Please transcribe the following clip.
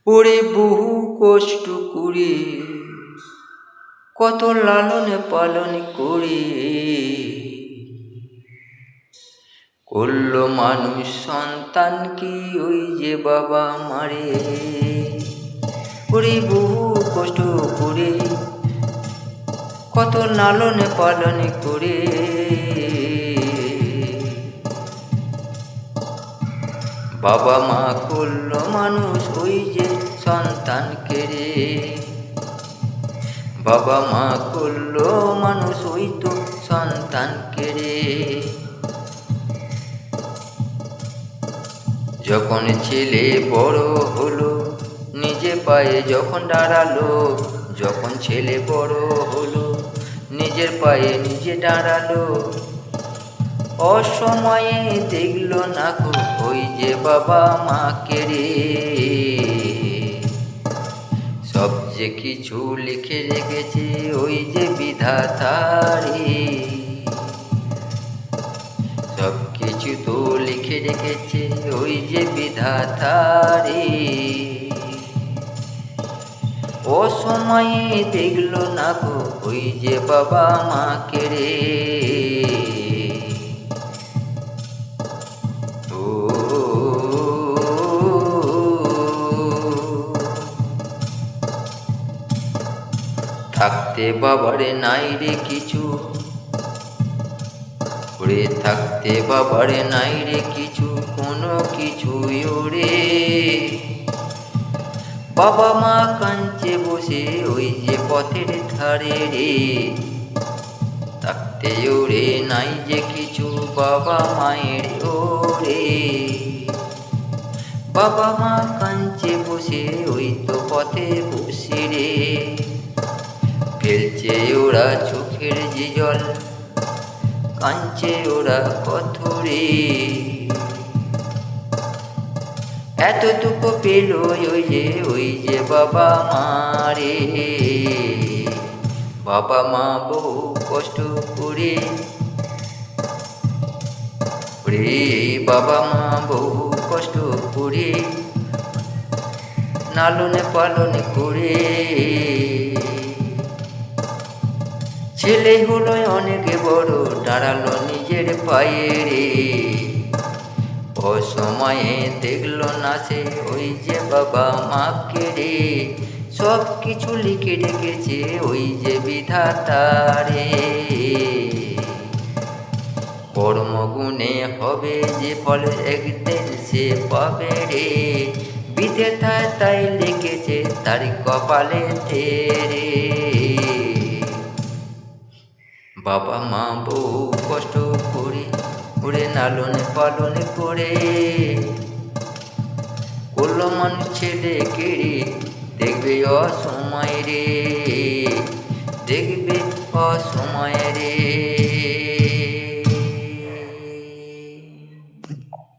ওরে বহু কষ্ট করে কত লালন পালন করে করলো মানুষ সন্তান কি ওই যে বাবা মারে। ওরে বহু কষ্ট করে কত লালন পালন করে বাবা মা করলো মানুষ ওই যে সন্তানকে রে। বাবা মা করলো মানুষ ওই তো সন্তানকে রে। যখন ছেলে বড় হলো নিজে পায়ে যখন দাঁড়ালো, যখন ছেলে বড় হলো নিজের পায়ে নিজে দাঁড়ালো, অসময়ে দেখলো না গো ওই যে বাবা মাকে রে। সব যে কিছু লিখে রেখেছে ওই যে বিধাতা রে। সব কিছু তো লিখে রেখেছে ওই যে বিধাতা রে। ও সময়ে দেখলো না গো ওই যে বাবা মাকে রে। থাকতে বাবারে নাই রে কিছু, ওরে থাকতে বাবারে নাই রে কিছু, কোনো কিছুই ওরে। বাবা মা কাঁদছে বসে ওই যে পথের ধারে রে। থাকতে ওরে নাই যে কিছু বাবা মায়ের ওরে। বাবা মা কাঁদছে বসে ওই তো পথে বসে রে। ফেলছে ওরা চোখের যে জল, কাঁদছে ওরা কত রে। এত দুঃখ পেল ওই যে বাবা মা রে। বাবা মা বহু কষ্ট করে, রে বাবা মা বহু কষ্ট করে লালন পালন করে। ছেলে হলো অনেক বড় দাঁড়ালো নিজের পায়ে রে। অসময়ে দেখলো না সে ওই যে বাবা মাকে রে। সব কিছু লিখে রেখেছে ওই যে বিধাতা রে। কর্মগুণে হবে যে ফল একদিন সে পাবে রে। বিধাতা তাই লিখেছে তার কপালে রে। বাবা মা বহু কষ্ট করে ওরে লালন পালন করে করলো মানুষ ছেলে কে রে। দেখবে অসময় রে